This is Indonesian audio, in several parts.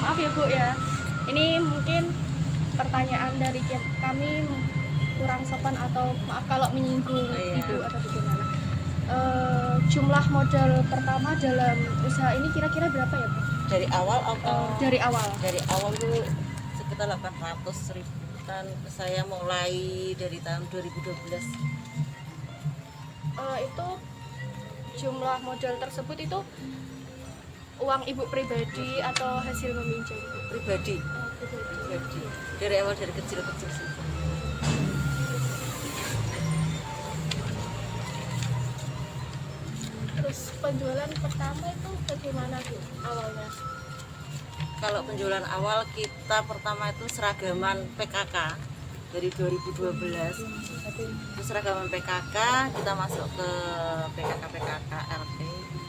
Maaf ya Bu ya, ini mungkin pertanyaan dari kami kurang sopan atau maaf kalau menyinggung Ibu atau bagaimana. Jumlah modal pertama dalam usaha ini kira-kira berapa ya Bu? Dari awal atau Dari awal? Dari awal itu sekitar 800 ribuan. Saya mulai dari tahun 2012. Itu jumlah modal tersebut itu uang Ibu pribadi atau hasil meminjam? Pribadi. Pribadi. Dari awal, dari kecil-kecil sih. Terus penjualan pertama itu bagaimana Bu awalnya? Kalau penjualan awal kita pertama itu seragaman PKK dari 2012. Itu seragaman PKK, kita masuk ke PKK RT.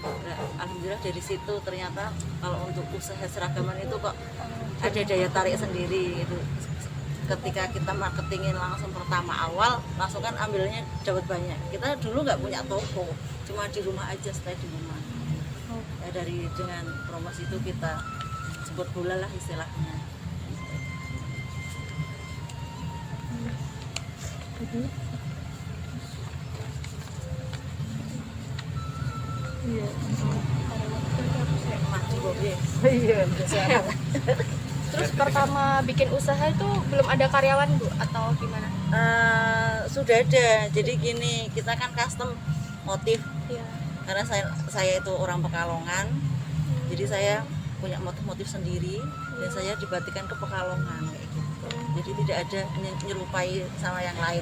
Nah, alhamdulillah dari situ ternyata kalau untuk usaha seragaman itu kok ada daya tarik sendiri itu. Ketika kita marketingin langsung pertama awal, langsung kan ambilnya dapat banyak. Kita dulu nggak punya toko, cuma di rumah aja, stay di rumah. Ya, dari dengan promosi itu kita sebut bola lah istilahnya. Iya. Maju boleh. Iya. Terus pertama bikin usaha itu belum ada karyawan Bu atau gimana? Sudah ada. Jadi gini, kita kan custom motif. Iya. Karena saya itu orang Pekalongan. Jadi saya punya motif-motif sendiri dan saya dibatikan ke Pekalongan kayak gitu. Jadi tidak ada menyerupai sama yang lain.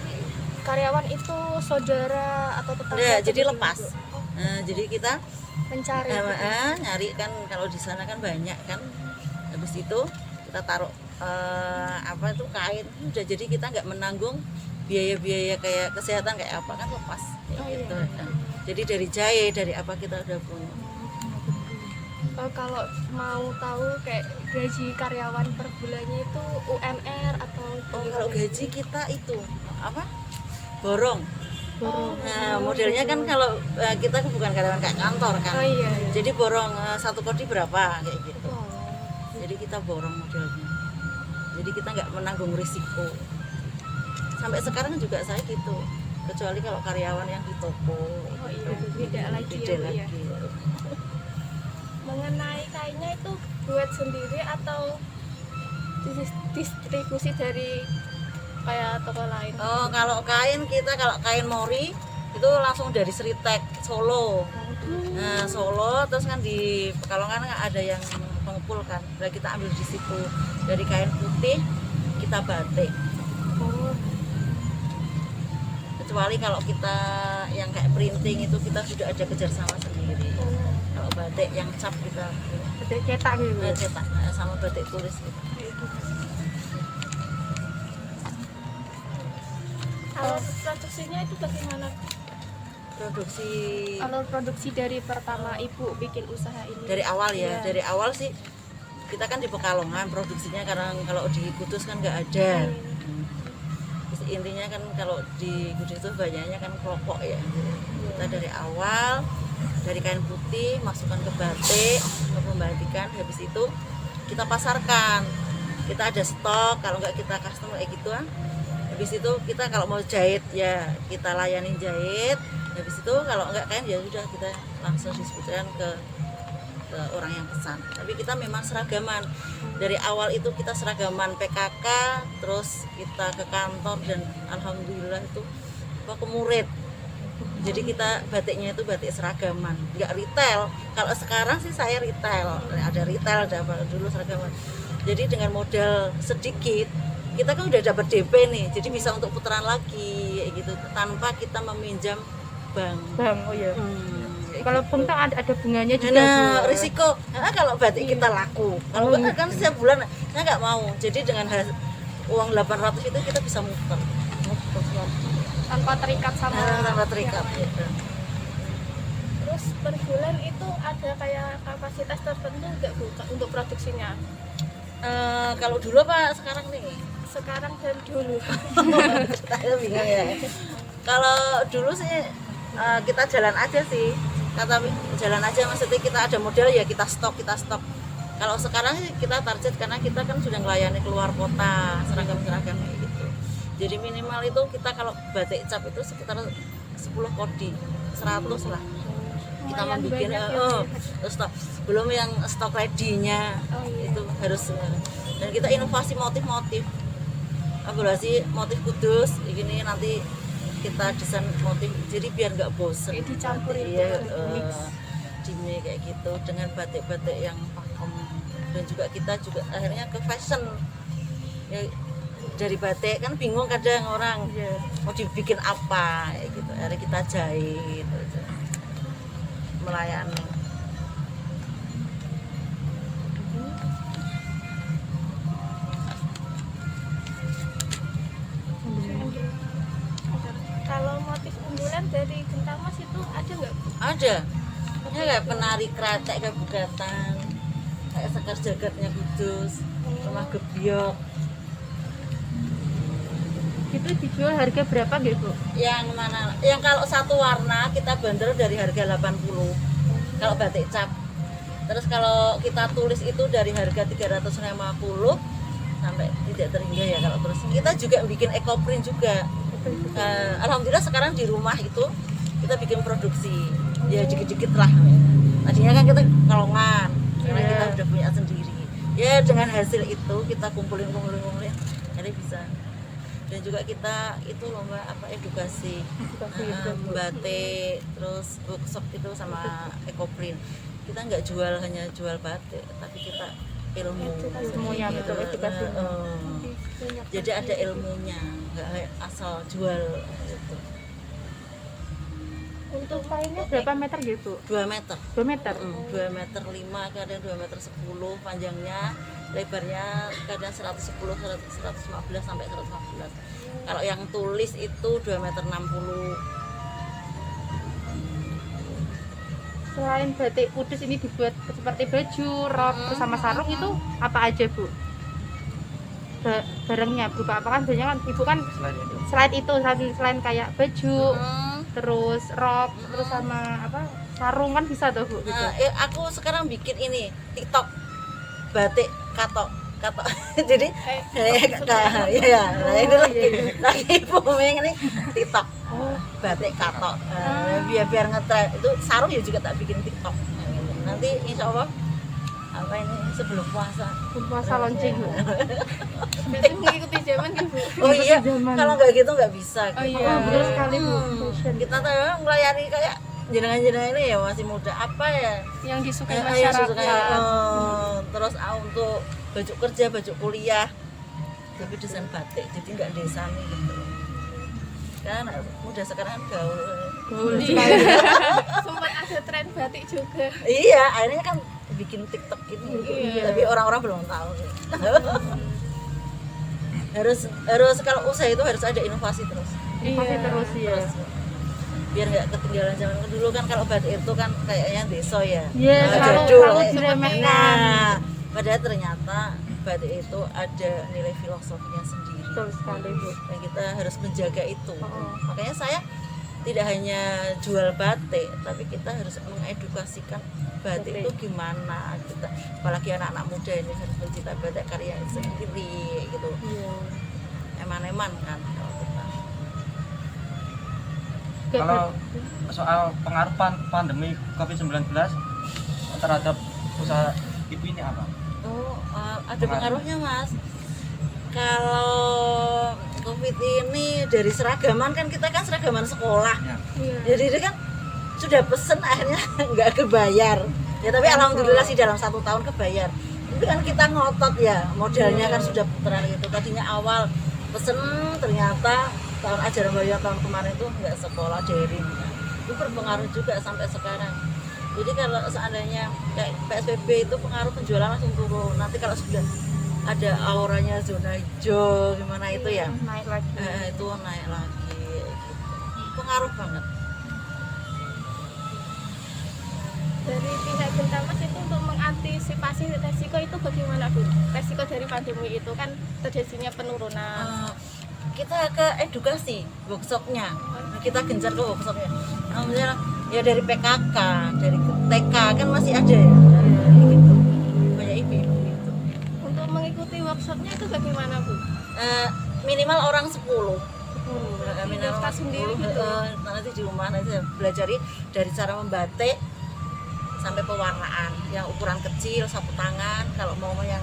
Karyawan itu saudara atau tetangga? Udah, atau jadi gimana, lepas. Bu? Jadi kita Mencari. nyari kan, kalau di sana kan banyak kan. Habis itu kita taruh apa itu kain. Udah, jadi kita nggak menanggung biaya-biaya kayak kesehatan kayak apa, kan lepas kayak gitu. Iya. Jadi dari jahe, dari apa kita udah punya. Kalau mau tahu kayak gaji karyawan per bulannya itu UMR atau Kalau gaji kita itu apa? Borong. borong? Nah, modelnya kan kalau kita kan bukan karyawan kayak kantor kan. Oh iya. Jadi borong satu kodi berapa kayak gitu. Oh. Jadi kita borong modelnya. Jadi kita nggak menanggung risiko. Sampai sekarang juga saya gitu. Kecuali kalau karyawan yang di toko. Oh iya, beda lagi Beda ya Bu, ya. lagi. Mengenai kainnya itu buat sendiri atau distribusi dari kayak toko lain? Oh, kalau kain kita, kalau kain mori itu langsung dari Sritek Solo. Nah, Solo, terus kan di Pekalongan kan ada yang pengepul kan. Nah, kita ambil di situ. Dari kain putih kita batik. Oh. Kecuali kalau kita yang kayak printing itu kita sudah ada kerjasama sendiri. Kalau batik yang cap kita Ada cetak gitu. cetak sama batik tulis gitu. Alur produksinya itu bagaimana? Produksi Alur produksi dari pertama Ibu bikin usaha ini? dari awal ya, Iya. dari awal sih kita kan di Pekalongan produksinya, karena kalau di Kudus kan nggak ada. Terus intinya kan kalau di Kudus itu banyaknya kan kelompok ya. Kita dari awal dari kain putih masukkan ke batik, ke pembatikan, habis itu kita pasarkan. Kita ada stok, kalau nggak kita custom kayak gitu kan. Habis itu kita kalau mau jahit ya kita layanin jahit. Habis itu kalau nggak kain ya sudah kita langsung distribusikan ke orang yang pesan. Tapi kita memang seragaman. Dari awal itu kita seragaman PKK, terus kita ke kantor dan alhamdulillah itu ke murid. Jadi kita batiknya itu batik seragaman, nggak retail. Kalau sekarang sih saya retail, ada retail, ada apa, dulu seragaman. Jadi dengan modal sedikit kita kan udah dapat DP nih, jadi bisa untuk putaran lagi kayak gitu tanpa kita meminjam bank. Bang, oh iya. Kayak Kalau gitu. pun kan ada bunganya juga. Nah, Bu. risiko. Nah, kalau batik kita laku, kalau Oh, enggak kan setiap bulan saya nggak mau. Jadi dengan uang 800 itu kita bisa muter. Tanpa terikat sama Tanpa terikat. yang lain. Gitu. Terus per bulan itu ada kayak kapasitas tertentu nggak Bu untuk produksinya? Kalau dulu apa sekarang nih? Sekarang dan dulu. Saya bingung ya. Kalau dulu sih kita jalan aja sih. Kata jalan aja, maksudnya kita ada modal ya kita stok. Kalau sekarang sih kita target karena kita kan sudah melayani keluar kota seragam-seragam kayak gitu. Jadi minimal itu kita kalau batik cap itu sekitar 10 kodi, 100 lah. Kita mau Lumayan bikin banyak ya. terus belum yang stok ready-nya Oh, iya. itu harus dan kita inovasi motif-motif. Elaborasi motif kudus ini nanti kita desain motif jadi biar nggak bosen. Kayak dicampur itu, Iya, mix. dimix kayak gitu dengan batik-batik yang pakem dan juga kita juga akhirnya ke fashion ya, dari batik kan bingung kadang orang Iya. mau dibikin apa kayak gitu akhirnya kita jahit gitu. Melayani Kalau motif unggulan dari Gentamas itu ada nggak? ada ya kayak penari kretek kayak bugatan kayak sekar jagatnya kudus rumah gebyok Itu dijual harga berapa gitu? yang mana yang kalau satu warna kita bandrol dari harga 80 kalau batik cap terus kalau kita tulis itu dari harga 350 sampai tidak terhingga ya kalau terus kita juga bikin ecoprint juga. Alhamdulillah sekarang di rumah itu kita bikin produksi ya dikit-dikit lah tadinya kan kita kalongan karena Iya. kita udah punya sendiri ya dengan hasil itu kita kumpulin jadi bisa dan juga kita itu lomba apa edukasi batik terus workshop itu sama ecoprint kita nggak jual hanya jual batik tapi kita ilmu Ilmunya, gitu. betul, edukasinya. Banyak Jadi ada ilmunya nggak asal jual gitu. untuk Kainnya berapa meter gitu? 2 meter 2 meter. 2 meter 5 kadang 2 meter 10 panjangnya lebarnya kadang 110 115 sampai 115 kalau yang tulis itu 2 meter 60 Selain batik kudus ini dibuat seperti baju, rok, bersama sarung itu apa aja Bu? Barangnya berupa apa kan biasanya kan ibu kan selain kayak baju, terus rok, terus sama apa sarung kan bisa tuh Bu gitu. aku sekarang bikin ini TikTok batik katok jadi ya nah itu lagi booming ini TikTok batik katok biar ngetren itu sarung ya juga tak bikin TikTok nanti insya Allah apa ini sebelum puasa Puasa launching Bu. berarti mengikuti zaman kan Bu? oh iya Zaman. kalau nggak gitu nggak bisa Oh iya. Oh, betul sekali Bu. Fashion. kita tuh melayani kayak jenengan-jenengan ini ya masih muda apa ya Yang disukai Ayo masyarakat. suka, terus untuk baju kerja, baju kuliah, tapi desain batik, jadi nggak desa nih gitu. Kan muda sekarang kan gaul. Gaul Iya. sekali. Sempat ada tren batik juga. Iya, akhirnya kan bikin TikTok gitu, Iya. tapi orang-orang belum tahu. harus kalau usaha itu harus ada inovasi terus. Pasti terus ya. Terus biar nggak ketinggalan zaman dulu kan kalau batik itu kan kayaknya deso ya. Iya, Nah, selalu jadul. diremehkan. Nah, padahal ternyata batik itu ada nilai filosofinya sendiri. Betul sekali Bu. Dan kita harus menjaga itu. Oh. Makanya saya tidak hanya jual batik, tapi kita harus mengedukasikan batik itu gimana kita, apalagi anak-anak muda ini harus mencintai batik karya sendiri gitu. Iya. Eman-eman kan kalau kita. Kalau soal pengaruh pandemi COVID-19 terhadap usaha ibu ini apa? Oh, ada pengaruhnya Mas. Kalau COVID ini dari seragaman kan kita kan seragaman sekolah. Ya. Iya. Jadi itu kan sudah pesen akhirnya nggak kebayar. Ya tapi alhamdulillah sih dalam 1 tahun kebayar. Itu kan kita ngotot ya modalnya kan sudah putaran itu. Tadinya awal pesen ternyata tahun ajaran baru tahun kemarin itu nggak sekolah daring. Itu berpengaruh juga sampai sekarang. Jadi kalau seandainya kayak PSBB itu pengaruh penjualan langsung turun. Nanti kalau sudah ada auranya zona hijau gimana itu ya Naik lagi. itu naik lagi gitu. Pengaruh banget. Dari pihak Gentamas itu untuk mengantisipasi resiko itu bagaimana Bu? Resiko dari pandemi itu kan terjadinya penurunan. Kita ke edukasi workshopnya, kita gencar ke workshopnya. Misalnya ya dari PKK, dari TK kan masih ada ya, gitu. Banyak ibu mengikuti workshopnya itu bagaimana Bu? Minimal orang 10. Minimal Daftar orang sendiri 10. gitu? Nanti di rumah nanti saya belajar dari cara membatik sampai pewarnaan yang ukuran kecil, sapu tangan. Kalau mau yang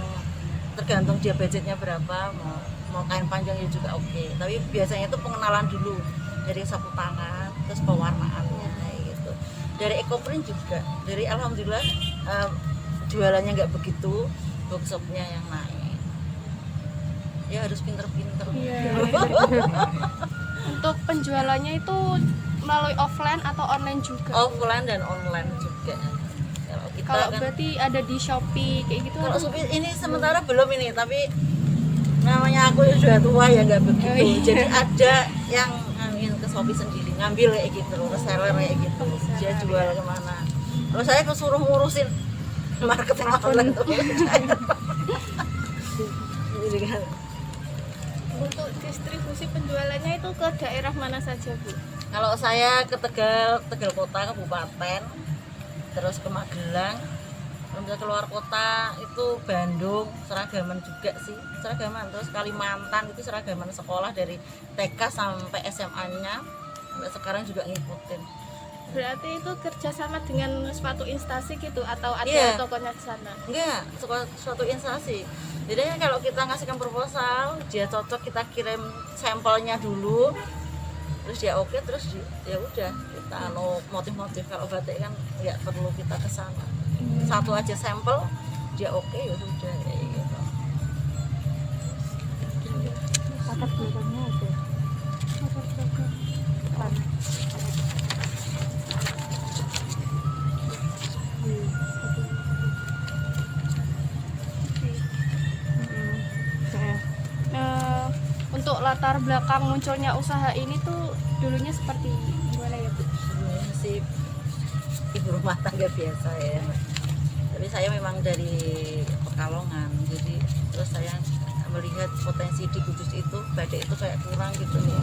tergantung dia budgetnya berapa, mau kain panjang ya juga oke. Tapi biasanya itu pengenalan dulu dari sapu tangan, terus pewarnaannya gitu. Dari ekoprint juga, dari alhamdulillah jualannya nggak begitu, workshopnya yang naik. Ya harus pinter-pinter. Iya. Untuk penjualannya itu melalui offline atau online juga? Offline dan online juga. Kalau kan, berarti ada di Shopee kayak gitu? kalau Shopee ini sementara belum ini, tapi namanya aku sudah tua ya nggak begitu. Oh, iya. Jadi ada yang ngambil ke Shopee sendiri, ngambil kayak gitu, reseller kayak gitu. Dia jual kemana? Kalau saya kesuruh ngurusin marketing online tuh. Jadi kan. Untuk distribusi penjualannya itu ke daerah mana saja Bu? Kalau saya ke Tegal Kota, Kabupaten, terus ke Magelang, untuk keluar kota itu Bandung, seragaman juga sih, seragaman. Terus Kalimantan itu seragaman sekolah dari TK sampai SMA-nya, sampai sekarang juga ngikutin. Berarti itu kerjasama dengan suatu instansi gitu atau ada Iya. tokonya di sana? Enggak, suatu instansi. Jadi kalau kita ngasihkan proposal, dia cocok, kita kirim sampelnya dulu, terus dia oke, terus ya udah kita motif-motif. Kalau batik kan nggak perlu kita ke sana, satu aja sampel dia oke ya sudah kayak gitu. latar belakangnya ada depan. Untuk latar belakang munculnya usaha ini tuh dulunya seperti gimana ya Bu? Sebenarnya sih ibu rumah tangga biasa ya, tapi saya memang dari Pekalongan, jadi terus saya melihat potensi di Kudus itu batik itu kayak kurang gitu nih.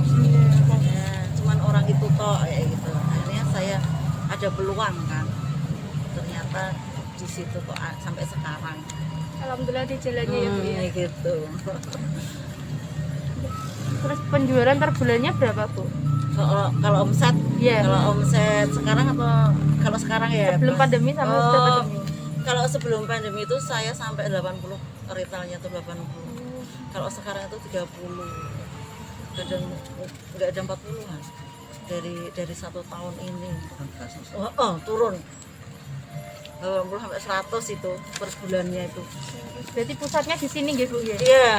Nah, cuman orang itu toh kayak gitu. Akhirnya saya ada peluang kan, ternyata di situ kok sampai sekarang. Alhamdulillah di jalannya ya Bu ya. Gitu. Terus penjualan per bulannya berapa Bu? Kalau omset, Iya. kalau omset sekarang atau kalau sekarang ya Sebelum pas- pandemi sama sudah pandemi? Kalau sebelum pandemi itu saya sampai 80, retailnya tuh 80. Kalau sekarang itu 30. Kadang nggak ada 40-an. Dari 1 tahun ini. Turun. 80 sampai 100 itu per bulannya itu. Berarti pusatnya di sini gitu Bu ya? Iya,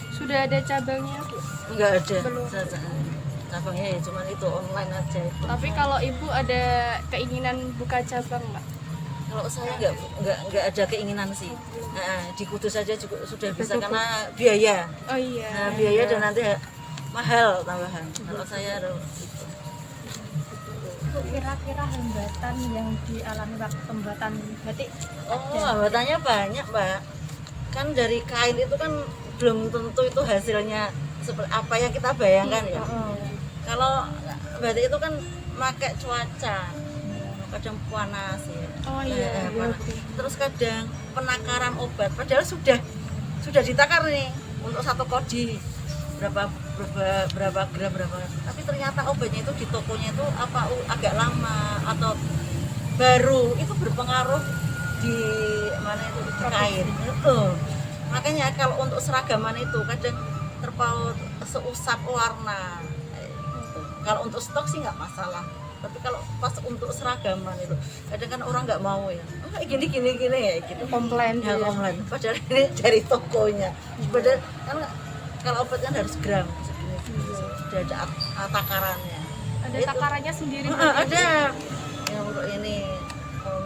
Sudah ada cabangnya Bu? enggak ada. Belum. Cabangnya ya cuman itu online aja itu. Tapi kalau Ibu ada keinginan buka cabang nggak? Kalau saya nggak ada keinginan sih. Nah, di Kudus saja juga sudah bisa karena biaya. Oh iya. Nah, biaya dan nanti mahal tambahan. Kalau saya itu. Kira-kira hambatan yang dialami waktu pembuatan batik? Hambatannya banyak, Mbak. Kan dari kain itu kan belum tentu itu hasilnya seperti apa yang kita bayangkan ya. Kalau batik itu kan pakai cuaca, kadang panas ya. Oh iya. Panas. Terus kadang penakaran obat, padahal sudah ditakar nih untuk satu kodi berapa gram berapa, tapi ternyata obatnya itu di tokonya itu agak lama atau baru, itu berpengaruh di mana itu di kain itu. Makanya kalau untuk seragaman itu kadang terpaut seusap warna gitu. Kalau untuk stok sih nggak masalah, tapi kalau pas untuk seragaman itu kadang kan orang nggak mau ya, gini ya gitu, Komplain ya komplain. Padahal ini dari tokonya, padahal kan kalau obat kan harus gram segini, sudah ada takarannya. Ada Itu. takarannya sendiri. Ada yang untuk ini,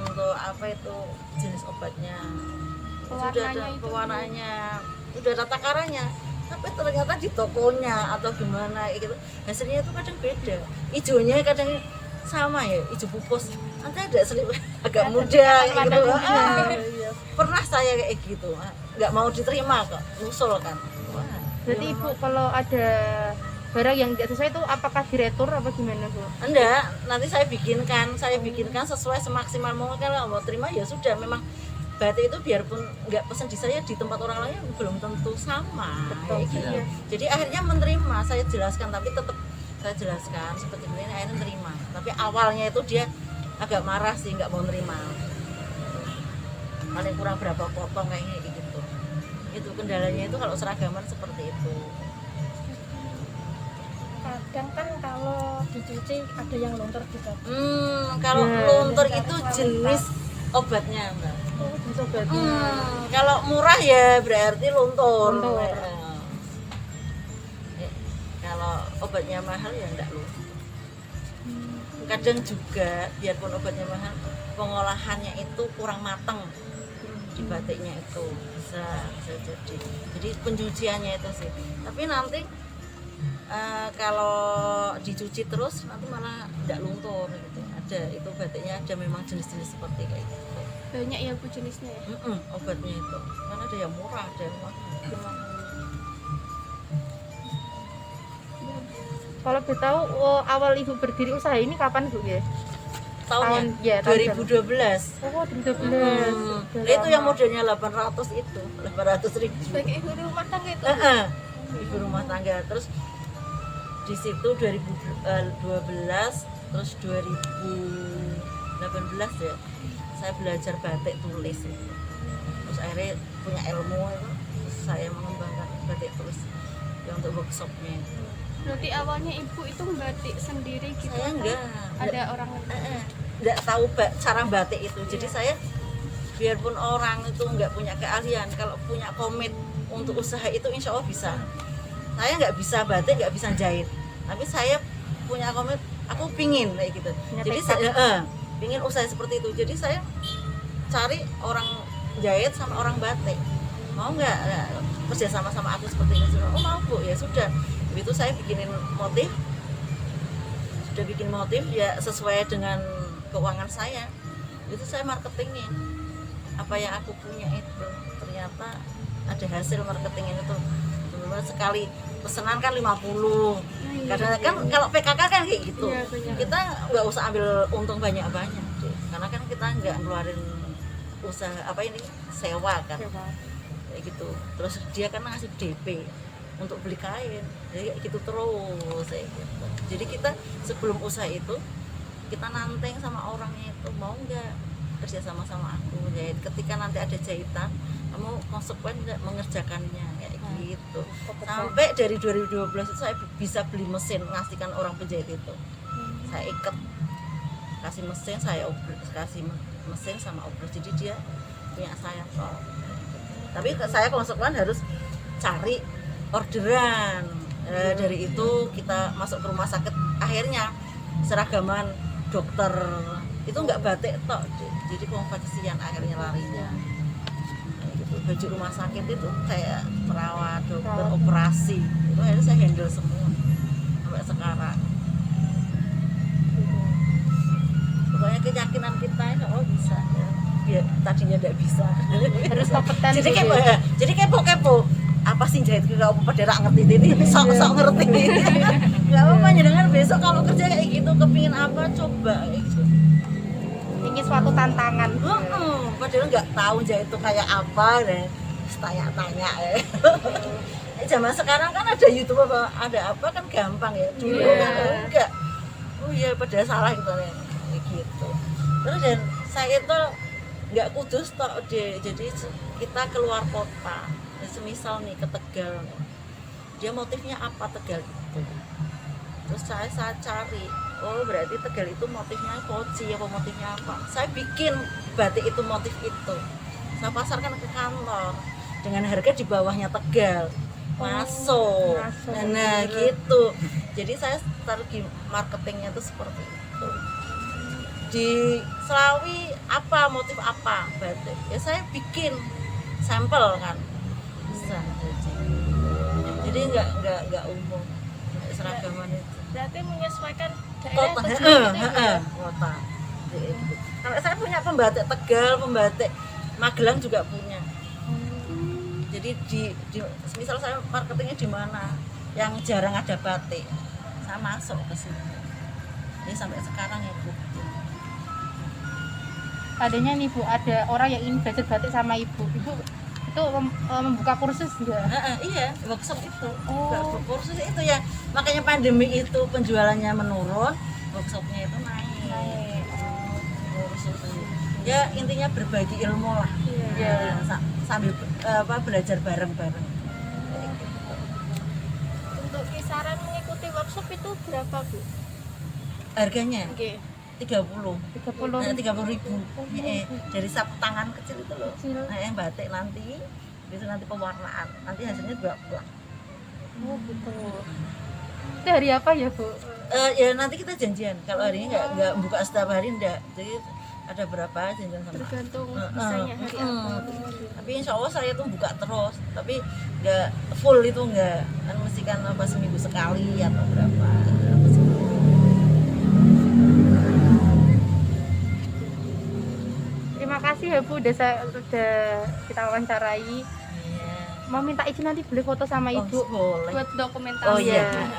untuk apa itu jenis obatnya, sudah ada Pewarnanya itu. pewarnanya, sudah ada takarannya, tapi ternyata di tokonya atau gimana gitu hasilnya itu kadang beda. Ijonya kadang sama ya, ijo pupus, nanti ada selip agak muda kayak gitu. Iya. Pernah saya kayak gitu, nggak mau diterima kok, usul kan. Wah, Berarti Ibu kalau ada barang yang tidak sesuai itu apakah diretur apa gimana Bu? enggak, nanti saya bikinkan sesuai semaksimal mungkin. Kalau mau terima ya sudah, memang batik itu biarpun nggak pesen di saya, di tempat orang lain belum tentu sama. Betul, Kayak gitu. iya. Jadi akhirnya menerima, saya jelaskan, tapi tetap saya jelaskan seperti ini, akhirnya terima. Tapi awalnya itu dia agak marah sih, nggak mau nerima. Paling kurang berapa potong kayaknya gitu. Itu kendalanya itu kalau seragaman seperti itu. Kadang kan kalau dicuci ada yang luntur juga. Kalau Ya, luntur dan itu kualitas. jenis obatnya, Mbak. Oh, obatnya. Kalau murah ya berarti luntur. Luntur. Kalau obatnya mahal ya enggak luntur. Kadang juga biarpun obatnya mahal, pengolahannya itu kurang matang di batiknya itu bisa jadi pencuciannya itu sih. Tapi nanti kalau dicuci terus nanti malah enggak luntur gitu. Ada itu batiknya, ada memang jenis-jenis seperti kayak gitu. Banyak ya Bu jenisnya ya. Obatnya itu karena ada yang murah, ada yang mahal. Kalau boleh tahu awal ibu berdiri usaha ini kapan Bu ya? Tahunnya ya, tahun 2012. Oh, 2012. Nah, itu yang modelnya 800 itu, 800.000. Sebagai ibu rumah tangga itu. Ibu rumah tangga. Terus di situ 2012, terus 2018 ya. Saya belajar batik tulis itu. Terus akhirnya punya ilmu itu, terus saya mengembangkan batik tulis yang untuk workshopnya itu. Berarti awalnya ibu itu batik sendiri gitu. Saya atau enggak ada orang enggak tahu cara batik itu. Jadi saya biarpun orang itu enggak punya keahlian, kalau punya komit untuk usaha itu insya Allah bisa. Saya nggak bisa batik, nggak bisa jahit, tapi saya punya komit, aku pingin kayak gitu. Jadi saya pingin usaha seperti itu. Jadi saya cari orang jahit sama orang batik, mau nggak kerja sama aku seperti ini. Oh mau Bu, ya sudah. Itu saya bikinin motif, sudah bikin motif ya sesuai dengan keuangan saya. Itu saya marketingin apa yang aku punya itu, ternyata ada hasil marketing itu. Benar sekali pesanan kan 50. Karena kan kalau PKK kan kayak gitu. Kita nggak usah ambil untung banyak-banyak, karena kan kita nggak ngeluarin usaha sewa kan. Kayak gitu. Terus dia kan ngasih DP untuk beli kain, jadi gitu terus kayak gitu. Jadi kita sebelum usaha itu kita nanteng sama orangnya itu, mau nggak kerja sama aku jahit, ketika nanti ada jahitan kamu konsekuen nggak mengerjakannya kayak gitu. Sampai dari 2012 itu saya bisa beli mesin, ngasihkan orang penjahit itu, saya ikat, kasih mesin, saya kasih mesin sama obros, jadi dia punya saya kok. Tapi saya konsekuen harus cari orderan. Dari itu kita masuk ke rumah sakit, akhirnya seragaman dokter itu nggak batik tok, jadi konveksian akhirnya larinya. Gitu. Baju rumah sakit itu kayak perawat, dokter, operasi itu akhirnya saya handle semua sampai sekarang. Pokoknya keyakinan kita oh bisa ya, tadinya nggak bisa, harus kompeten. Jadi kepo apa sih jahit ke kamu pada rak ngerti ini sok ngerti. Nggak apa-apa, jangan besok kalau kerja kayak gitu kepingin apa coba kayak gitu. Ini suatu tantangan. Padahal nggak tahu jahit itu kayak apa deh, tanya-tanya. Zaman sekarang kan ada YouTube ada apa kan gampang ya. Dulu kan enggak. Oh iya, padahal salah gitu nih. Gitu. Terus dan saya itu nggak kudus toh, jadi kita keluar kota. Semisal nih ke Tegal, dia motifnya apa Tegal itu, terus saya cari, oh berarti Tegal itu motifnya poci apa motifnya apa, saya bikin batik itu motif itu, saya pasarkan ke kantor dengan harga di bawahnya Tegal, masuk. Nah gitu, jadi saya strategi marketingnya itu seperti itu. Di Selawi apa motif apa batik, ya saya bikin sampel kan. Jadi nggak umum seragaman itu. Berarti menyesuaikan Kota, kota. Kalau saya punya pembatik Tegal, pembatik Magelang juga punya. Jadi misal saya marketingnya di mana yang jarang ada batik, saya masuk ke situ. Ini sampai sekarang ya Bu. seandainya nih Bu ada orang yang ingin belajar batik sama Ibu itu membuka kursus enggak? Iya, workshop itu. Oh. Kursus itu ya. Makanya pandemi itu penjualannya menurun, workshopnya itu naik. Kursus itu. Ya intinya berbagi ilmu lah. Iya. Sambil belajar bareng-bareng. Untuk kisaran mengikuti workshop itu berapa Bu? Harganya Oke. 30. 30. 30.000. Dari sapu tangan kecil itu loh. Kecil. Nah, yang batik nanti itu nanti pewarnaan. Nanti hasilnya 2 bulan. Oh gitu. Itu hari apa ya Bu? Ya nanti kita janjian. Kalau hari ini nggak buka setiap hari enggak. Jadi ada berapa janjian sama. Tergantung bisanya hari apa. Tapi insya Allah saya tuh buka terus. Tapi nggak full itu nggak. Kan mesti kan apa seminggu sekali atau berapa. Terima kasih ya Bu udah kita wawancarai. Iya. Mau minta izin nanti boleh foto sama Oh, Ibu boleh. Buat dokumentasi. Oh iya. Iya.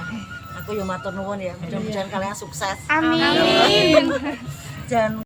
Aku yo matur nuwun ya. Mudah-mudahan kalian sukses. Amin. Jangan